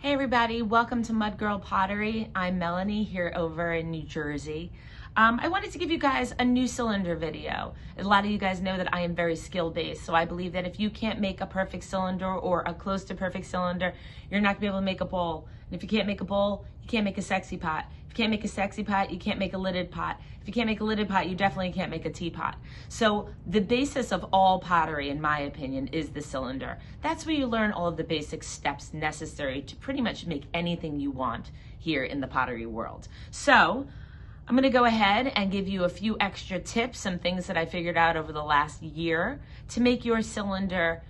Hey everybody, welcome to Mudgirl Pottery. I'm Melanie here over in New Jersey. I wanted to give you guys a new cylinder video. A lot of you guys know that I am very skill-based, so I believe that if you can't make a perfect cylinder or a close to perfect cylinder, you're not gonna be able to make a bowl. And if you can't make a bowl, you can't make a sexy pot. If you can't make a sexy pot, you can't make a lidded pot. If you can't make a lidded pot, you definitely can't make a teapot. So the basis of all pottery, in my opinion, is the cylinder. That's where you learn all of the basic steps necessary to pretty much make anything you want here in the pottery world. So I'm gonna go ahead and give you a few extra tips, some things that I figured out over the last year to make your cylinder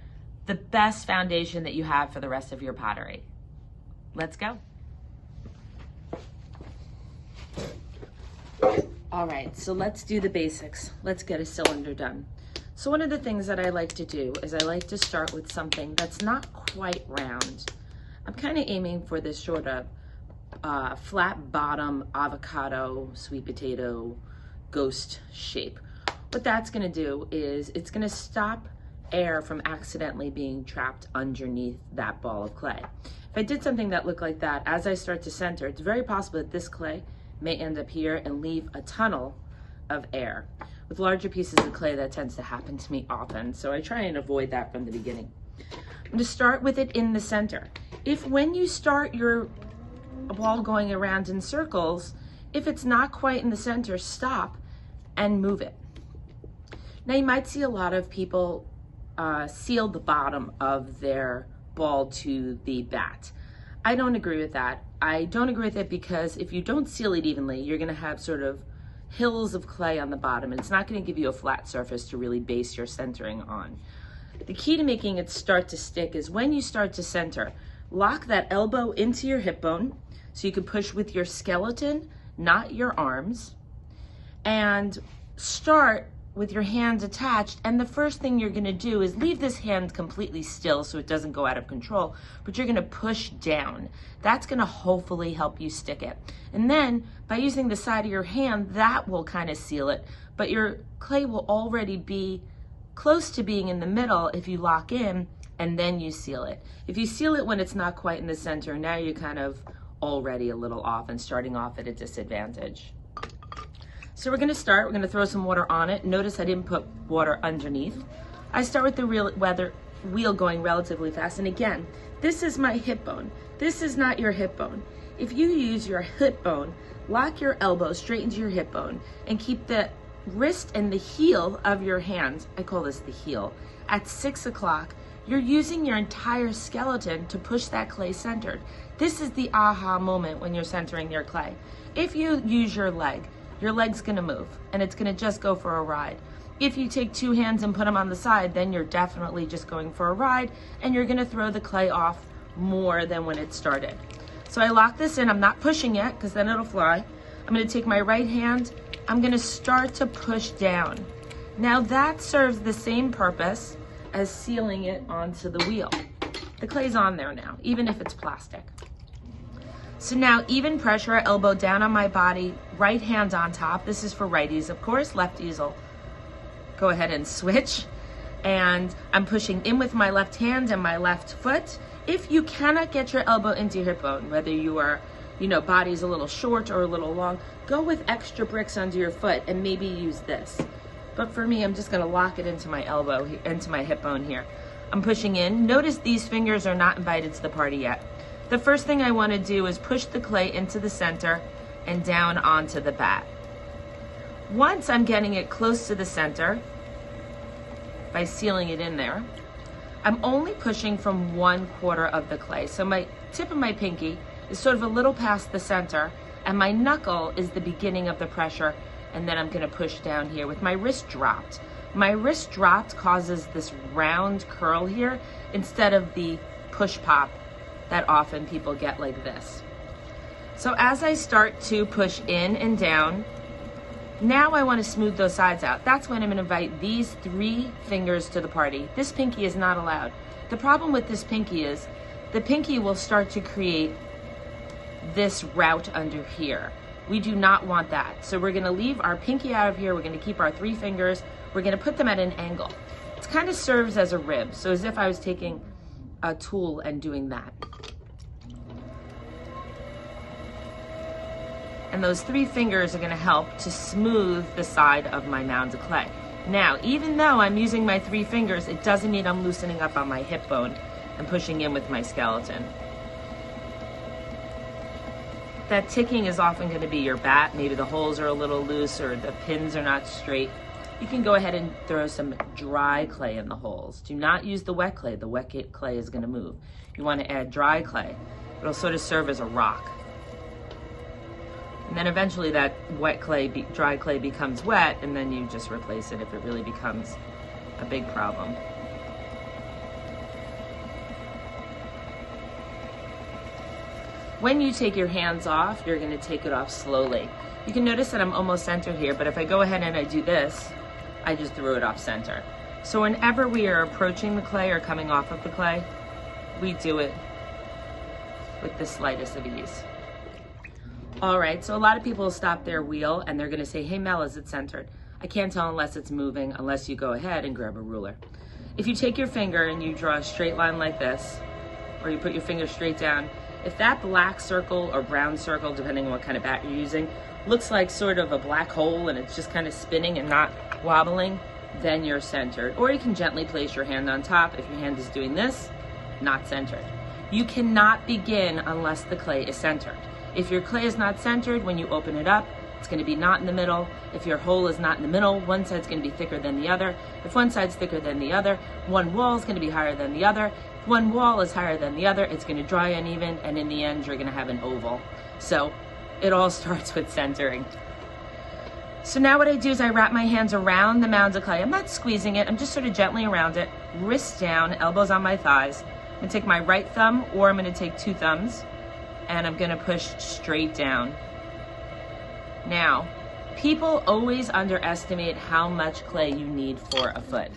the best foundation that you have for the rest of your pottery. Let's go. All right, so let's do the basics. Let's get a cylinder done. So one of the things that I like to do is I like to start with something that's not quite round. I'm kind of aiming for this sort of flat bottom avocado, sweet potato, ghost shape. What that's gonna do is it's gonna stop air from accidentally being trapped underneath that ball of clay. If I did something that looked like that, as I start to center, it's very possible that this clay may end up here and leave a tunnel of air. With larger pieces of clay, that tends to happen to me often, so I try and avoid that from the beginning. I'm gonna start with it in the center. If when you start your ball going around in circles, if it's not quite in the center, stop and move it. Now you might see a lot of people seal the bottom of their ball to the bat. I don't agree with that. I don't agree with it because if you don't seal it evenly, you're gonna have sort of hills of clay on the bottom, and it's not gonna give you a flat surface to really base your centering on. The key to making it start to stick is when you start to center, lock that elbow into your hip bone so you can push with your skeleton, not your arms, and start with your hands attached. And the first thing you're gonna do is leave this hand completely still so it doesn't go out of control, but you're gonna push down. That's gonna hopefully help you stick it. And then by using the side of your hand, that will kind of seal it, but your clay will already be close to being in the middle if you lock in and then you seal it. If you seal it when it's not quite in the center, now you're kind of already a little off and starting off at a disadvantage. So we're gonna throw some water on it. Notice I didn't put water underneath. I start with the wheel going relatively fast. And again, this is my hip bone. This is not your hip bone. If you use your hip bone, lock your elbow straight into your hip bone and keep the wrist and the heel of your hand, I call this the heel, at 6 o'clock, you're using your entire skeleton to push that clay centered. This is the aha moment when you're centering your clay. If you use your leg's gonna move and it's gonna just go for a ride. If you take two hands and put them on the side, then you're definitely just going for a ride and you're gonna throw the clay off more than when it started. So I lock this in, I'm not pushing yet because then it'll fly. I'm gonna take my right hand, I'm gonna start to push down. Now that serves the same purpose as sealing it onto the wheel. The clay's on there now, even if it's plastic. So now even pressure, elbow down on my body, right hand on top. This is for righties, of course. Lefties will go ahead and switch. And I'm pushing in with my left hand and my left foot. If you cannot get your elbow into your hip bone, whether you are, body's a little short or a little long, go with extra bricks under your foot and maybe use this. But for me, I'm just gonna lock it into my elbow, into my hip bone here. I'm pushing in. Notice these fingers are not invited to the party yet. The first thing I want to do is push the clay into the center and down onto the bat. Once I'm getting it close to the center, by sealing it in there, I'm only pushing from 1/4 of the clay. So my tip of my pinky is sort of a little past the center, and my knuckle is the beginning of the pressure, and then I'm gonna push down here with my wrist dropped. My wrist dropped causes this round curl here instead of the push pop that often people get like this. So as I start to push in and down, now I want to smooth those sides out. That's when I'm going to invite these 3 fingers to the party. This pinky is not allowed. The problem with this pinky is the pinky will start to create this route under here. We do not want that. So we're going to leave our pinky out of here. We're going to keep our 3 fingers. We're going to put them at an angle. It kind of serves as a rib. So as if I was taking a tool and doing that. And those 3 fingers are gonna help to smooth the side of my mound of clay. Now, even though I'm using my 3 fingers, it doesn't mean I'm loosening up on my hip bone and pushing in with my skeleton. That ticking is often going to be your bat. Maybe the holes are a little loose or the pins are not straight. You can go ahead and throw some dry clay in the holes. Do not use the wet clay. The wet clay is going to move. You want to add dry clay. It'll sort of serve as a rock. And then eventually that dry clay becomes wet, and then you just replace it if it really becomes a big problem. When you take your hands off, you're going to take it off slowly. You can notice that I'm almost centered here, but if I go ahead and I do this, I just threw it off center. So whenever we are approaching the clay or coming off of the clay, we do it with the slightest of ease. All right, so a lot of people will stop their wheel and they're going to say, hey Mel, is it centered? I can't tell unless it's moving, unless you go ahead and grab a ruler. If you take your finger and you draw a straight line like this, or you put your finger straight down, if that black circle or brown circle, depending on what kind of bat you're using, looks like sort of a black hole and it's just kind of spinning and not wobbling, then you're centered. Or you can gently place your hand on top. If your hand is doing this, not centered. You cannot begin unless the clay is centered. If your clay is not centered, when you open it up, it's going to be not in the middle. If your hole is not in the middle, one side's going to be thicker than the other. If one side's thicker than the other, one wall is going to be higher than the other. If one wall is higher than the other, it's going to dry uneven, and in the end, you're going to have an oval. So it all starts with centering. So now what I do is I wrap my hands around the mound of clay. I'm not squeezing it. I'm just sort of gently around it, wrists down, elbows on my thighs. I'm going to take my right thumb, or I'm going to take 2 thumbs, and I'm going to push straight down. Now, people always underestimate how much clay you need for a foot.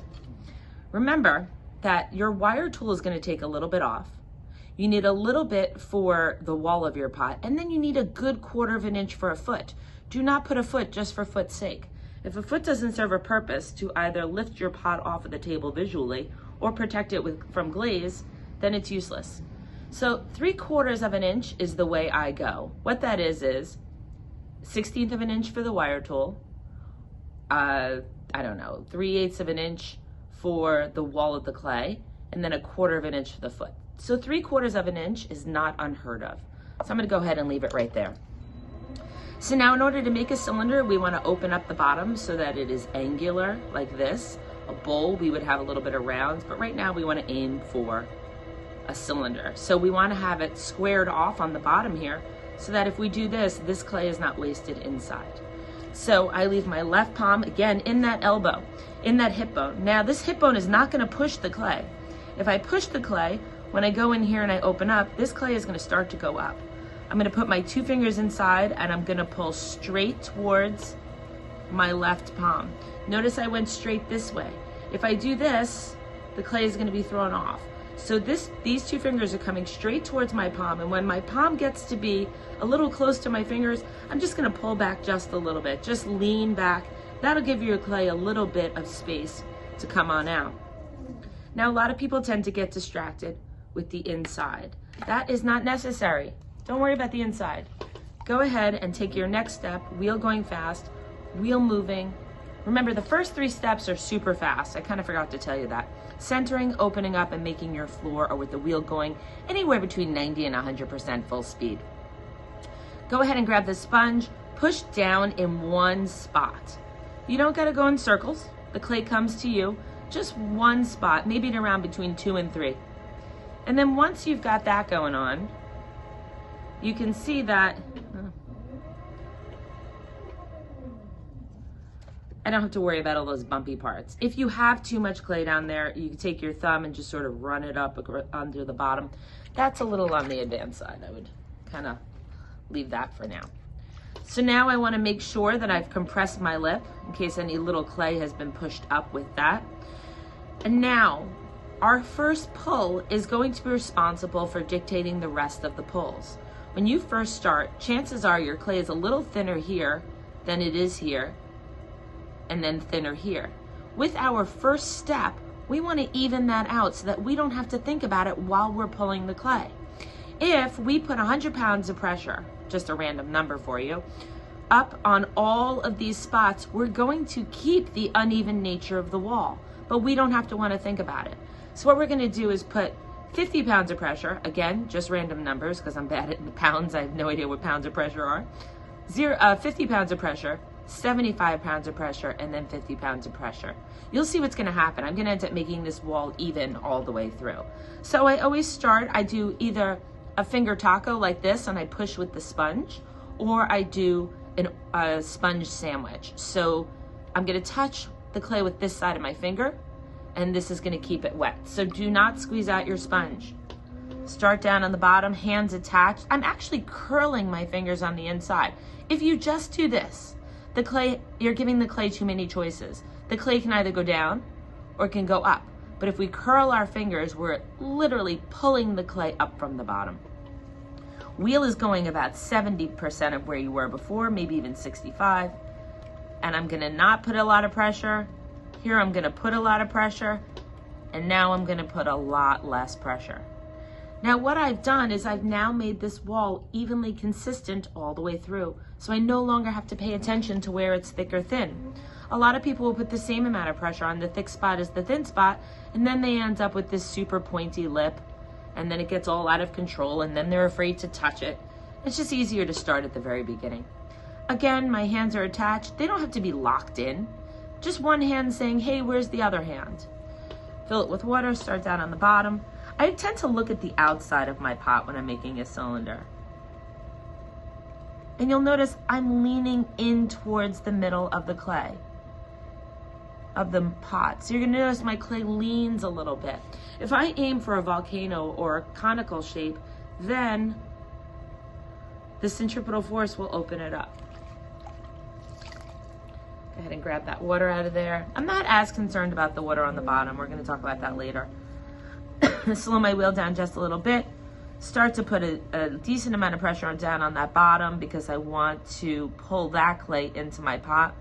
Remember that your wire tool is going to take a little bit off. You need a little bit for the wall of your pot, and then you need a good 1/4 of an inch for a foot. Do not put a foot just for foot's sake. If a foot doesn't serve a purpose to either lift your pot off of the table visually or protect it from glaze, then it's useless. So 3/4 of an inch is the way I go. What that is 1/16 of an inch for the wire tool, 3/8 of an inch for the wall of the clay, and then 1/4 of an inch for the foot. So 3/4 of an inch is not unheard of. So I'm going to go ahead and leave it right there. So now in order to make a cylinder, we want to open up the bottom so that it is angular like this. A bowl, we would have a little bit of rounds, but right now we want to aim for a cylinder. So we want to have it squared off on the bottom here so that if we do this, this clay is not wasted inside. So I leave my left palm, again, in that elbow, in that hip bone. Now this hip bone is not going to push the clay. If I push the clay, when I go in here and I open up, this clay is going to start to go up. I'm going to put my 2 fingers inside and I'm going to pull straight towards my left palm. Notice I went straight this way. If I do this, the clay is going to be thrown off. So these 2 fingers are coming straight towards my palm, and when my palm gets to be a little close to my fingers, I'm just going to pull back just a little bit. Just lean back. That'll give your clay a little bit of space to come on out. Now, a lot of people tend to get distracted with the inside. That is not necessary. Don't worry about the inside. Go ahead and take your next step, wheel going fast, wheel moving. Remember, the first 3 steps are super fast. I kind of forgot to tell you that. Centering, opening up, and making your floor, or with the wheel going anywhere between 90 and 100% full speed. Go ahead and grab the sponge, push down in one spot. You don't gotta go in circles. The clay comes to you, just one spot, maybe at around between 2 and 3. And then once you've got that going on, you can see that I don't have to worry about all those bumpy parts. If you have too much clay down there, you can take your thumb and just sort of run it up under the bottom. That's a little on the advanced side. I would kind of leave that for now. So now I want to make sure that I've compressed my lip in case any little clay has been pushed up with that. And now our first pull is going to be responsible for dictating the rest of the pulls. When you first start, chances are your clay is a little thinner here than it is here, and then thinner here. With our first step, we want to even that out so that we don't have to think about it while we're pulling the clay. If we put 100 pounds of pressure just a random number for you. Up on all of these spots, we're going to keep the uneven nature of the wall, but we don't have to want to think about it. So what we're going to do is put 50 pounds of pressure, again, just random numbers because I'm bad at pounds. I have no idea what pounds of pressure are. 50 pounds of pressure, 75 pounds of pressure, and then 50 pounds of pressure. You'll see what's going to happen. I'm going to end up making this wall even all the way through. So I always start, I do either a finger taco like this and I push with the sponge, or I do a sponge sandwich. So I'm going to touch the clay with this side of my finger, and this is going to keep it wet. So do not squeeze out your sponge. Start down on the bottom, hands attached. I'm actually curling my fingers on the inside. If you just do this, the clay, you're giving the clay too many choices. The clay can either go down or it can go up. But if we curl our fingers, we're literally pulling the clay up from the bottom. Wheel is going about 70% of where you were before, maybe even 65. And I'm gonna not put a lot of pressure. Here I'm gonna put a lot of pressure. And now I'm gonna put a lot less pressure. Now what I've done is I've now made this wall evenly consistent all the way through. So I no longer have to pay attention to where it's thick or thin. A lot of people will put the same amount of pressure on the thick spot as the thin spot, and then they end up with this super pointy lip, and then it gets all out of control, and then they're afraid to touch it. It's just easier to start at the very beginning. Again, my hands are attached. They don't have to be locked in. Just one hand saying, hey, where's the other hand? Fill it with water, start down on the bottom. I tend to look at the outside of my pot when I'm making a cylinder. And you'll notice I'm leaning in towards the middle of the clay, of the pot. So you're gonna notice my clay leans a little bit. If I aim for a volcano or a conical shape, then the centripetal force will open it up. Go ahead and grab that water out of there. I'm not as concerned about the water on the bottom. We're gonna talk about that later. Slow my wheel down just a little bit. Start to put a decent amount of pressure down on that bottom because I want to pull that clay into my pot.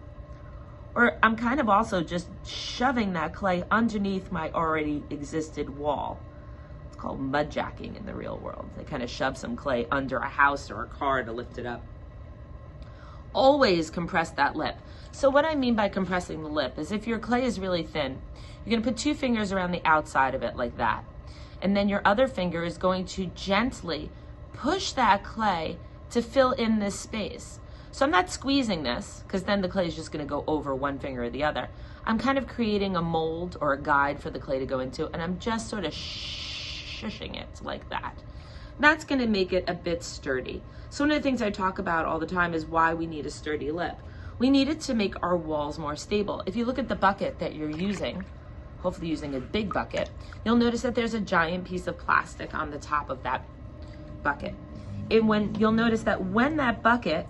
Or I'm kind of also just shoving that clay underneath my already existed wall. It's called mudjacking in the real world. They kind of shove some clay under a house or a car to lift it up. Always compress that lip. So what I mean by compressing the lip is if your clay is really thin, you're gonna put 2 fingers around the outside of it like that. And then your other finger is going to gently push that clay to fill in this space. So I'm not squeezing this because then the clay is just gonna go over one finger or the other. I'm kind of creating a mold or a guide for the clay to go into, and I'm just sort of shushing it like that. That's gonna make it a bit sturdy. So one of the things I talk about all the time is why we need a sturdy lip. We need it to make our walls more stable. If you look at the bucket that you're using, hopefully using a big bucket, you'll notice that there's a giant piece of plastic on the top of that bucket. And you'll notice that when that bucket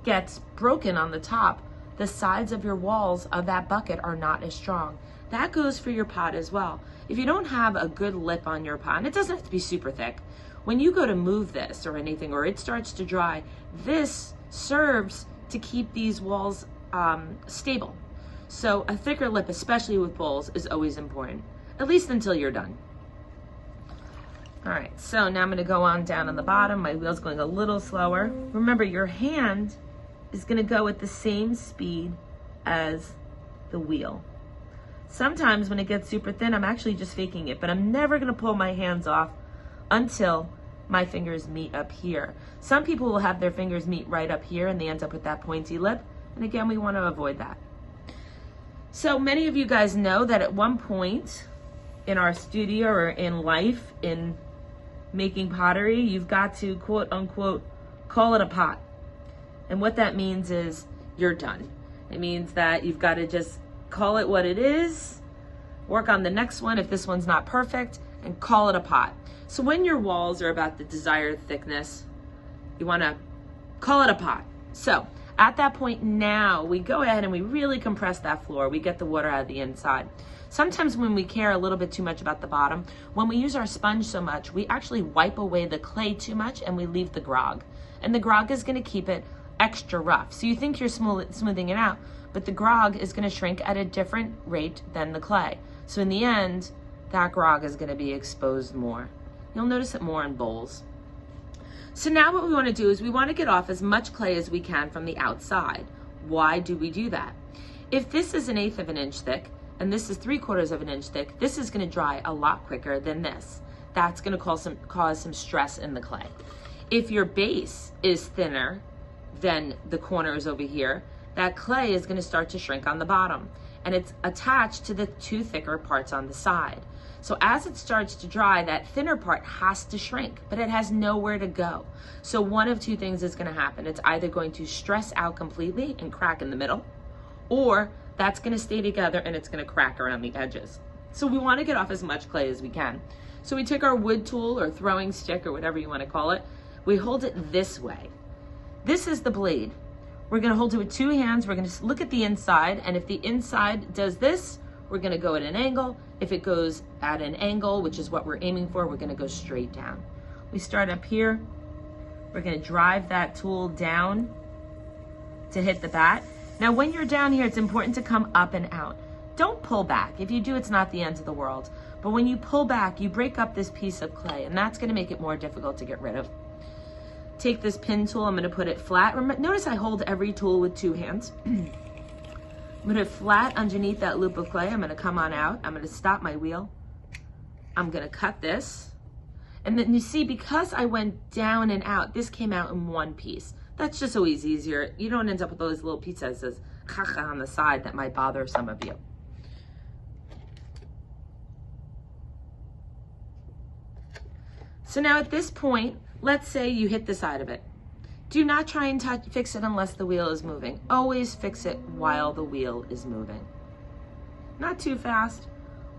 gets broken on the top, the sides of your walls of that bucket are not as strong. That goes for your pot as well. If you don't have a good lip on your pot, and it doesn't have to be super thick, when you go to move this or anything, or it starts to dry, this serves to keep these walls stable. So a thicker lip, especially with bowls, is always important, at least until you're done. All right, so now I'm gonna go on down on the bottom. My wheel's going a little slower. Remember, your hand is gonna go at the same speed as the wheel. Sometimes when it gets super thin, I'm actually just faking it, but I'm never gonna pull my hands off until my fingers meet up here. Some people will have their fingers meet right up here and they end up with that pointy lip. And again, we wanna avoid that. So many of you guys know that at one point in our studio or in life, in making pottery, you've got to quote unquote, call it a pot. And what that means is you're done. It means that you've got to just call it what it is, work on the next one if this one's not perfect, and call it a pot. So when your walls are about the desired thickness, you want to call it a pot. So at that point now, we go ahead and we really compress that floor. We get the water out of the inside. Sometimes when we care a little bit too much about the bottom, when we use our sponge so much, we actually wipe away the clay too much and we leave the grog. And the grog is going to keep it extra rough. So you think you're smoothing it out, but the grog is going to shrink at a different rate than the clay. So in the end, that grog is going to be exposed more. You'll notice it more in bowls. So now what we want to do is we want to get off as much clay as we can from the outside. Why do we do that? If this is 1/8 of an inch thick and this is 3/4 of an inch thick, this is going to dry a lot quicker than this. That's going to cause some stress in the clay. If your base is thinner than the corners over here, that clay is going to start to shrink on the bottom, and it's attached to the 2 thicker parts on the side. So as it starts to dry, that thinner part has to shrink, but it has nowhere to go. So one of 2 things is going to happen. It's either going to stress out completely and crack in the middle, or that's going to stay together and it's going to crack around the edges. So we want to get off as much clay as we can. So we take our wood tool or throwing stick or whatever you want to call it. We hold it this way. This is the blade. We're going to hold it with 2 hands. We're going to look at the inside, and if the inside does this, we're going to go at an angle. If it goes at an angle, which is what we're aiming for, we're going to go straight down. We start up here. We're going to drive that tool down to hit the bat. Now, when you're down here, it's important to come up and out. Don't pull back. If you do, it's not the end of the world. But when you pull back, you break up this piece of clay, and that's going to make it more difficult to get rid of. Take this pin tool. I'm going to put it flat. Notice I hold every tool with 2 hands. I'm going to flat underneath that loop of clay. I'm going to come on out. I'm going to stop my wheel. I'm going to cut this. And then you see, because I went down and out, this came out in one piece. That's just always easier. You don't end up with those little pieces on the side that might bother some of you. So now at this point, let's say you hit the side of it. Do not try and fix it unless the wheel is moving. Always fix it while the wheel is moving. Not too fast,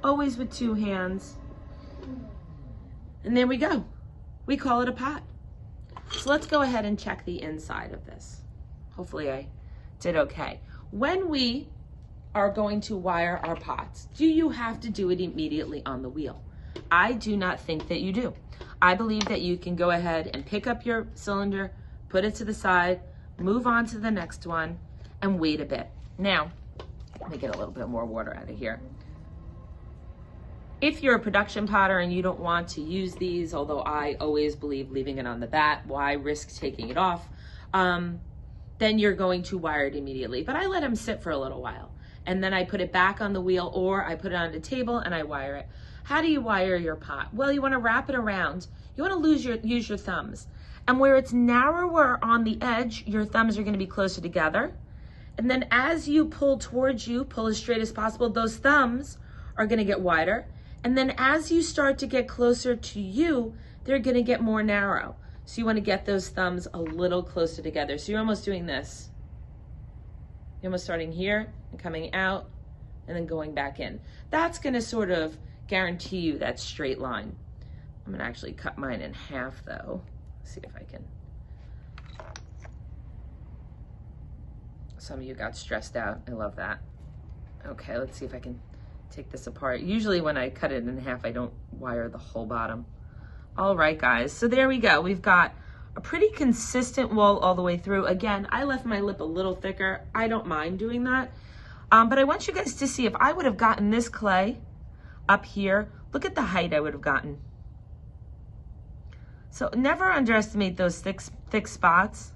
always with 2 hands. And there we go. We call it a pot. So let's go ahead and check the inside of this. Hopefully I did okay. When we are going to wire our pots, do you have to do it immediately on the wheel? I do not think that you do. I believe that you can go ahead and pick up your cylinder, put it to the side, move on to the next one, and wait a bit. Now, let me get a little bit more water out of here. If you're a production potter and you don't want to use these, although I always believe leaving it on the bat, why risk taking it off? Then you're going to wire it immediately. But I let them sit for a little while, and then I put it back on the wheel, or I put it on the table and I wire it. How do you wire your pot? Well, you want to wrap it around. You want to use your thumbs. And where it's narrower on the edge, your thumbs are going to be closer together. And then as you pull towards you, pull as straight as possible, those thumbs are going to get wider. And then as you start to get closer to you, they're going to get more narrow. So you want to get those thumbs a little closer together. So you're almost doing this. You're almost starting here and coming out and then going back in. That's going to sort of guarantee you that straight line. I'm going to actually cut mine in half though. Let's see if I can. Some of you got stressed out. I love that. Okay, let's see if I can take this apart. Usually when I cut it in half, I don't wire the whole bottom. All right, guys, so there we go. We've got a pretty consistent wool all the way through. Again, I left my lip a little thicker. I don't mind doing that. But I want you guys to see if I would have gotten this clay up here, look at the height I would have gotten. So never underestimate those thick spots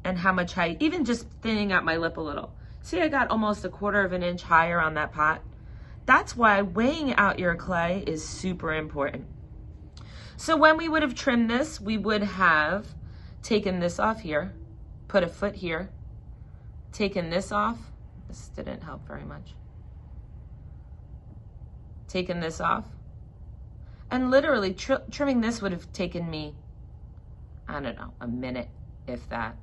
and how much height, even just thinning out my lip a little. See, I got almost 1/4 of an inch higher on that pot. That's why weighing out your clay is super important. So when we would have trimmed this, we would have taken this off here, put a foot here, taken this off. This didn't help very much. Taken this off. And literally trimming this would have taken me, I don't know, a minute, if that.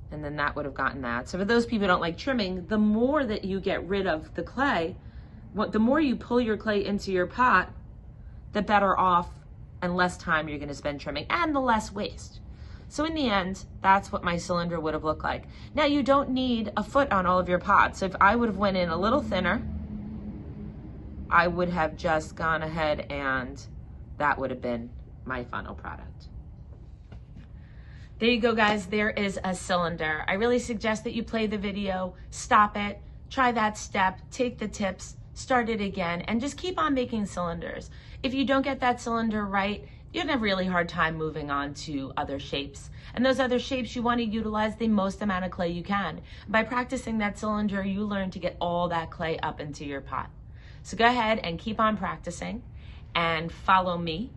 And then that would have gotten that. So for those people who don't like trimming, the more that you get rid of the clay, the more you pull your clay into your pot, the better off and less time you're going to spend trimming, and the less waste. So in the end, that's what my cylinder would have looked like. Now you don't need a foot on all of your pots. So if I would have went in a little thinner, I would have just gone ahead and that would have been my final product. There you go, guys. There is a cylinder. I really suggest that you play the video, stop it, try that step, take the tips, start it again, and just keep on making cylinders. If you don't get that cylinder right, you're gonna have a really hard time moving on to other shapes. And those other shapes, you wanna utilize the most amount of clay you can. By practicing that cylinder, you learn to get all that clay up into your pot. So go ahead and keep on practicing and follow me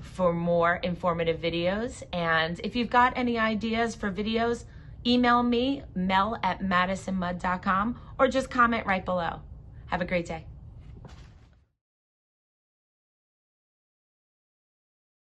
for more informative videos. And if you've got any ideas for videos, email me, mel@madisonmud.com, or just comment right below. Have a great day.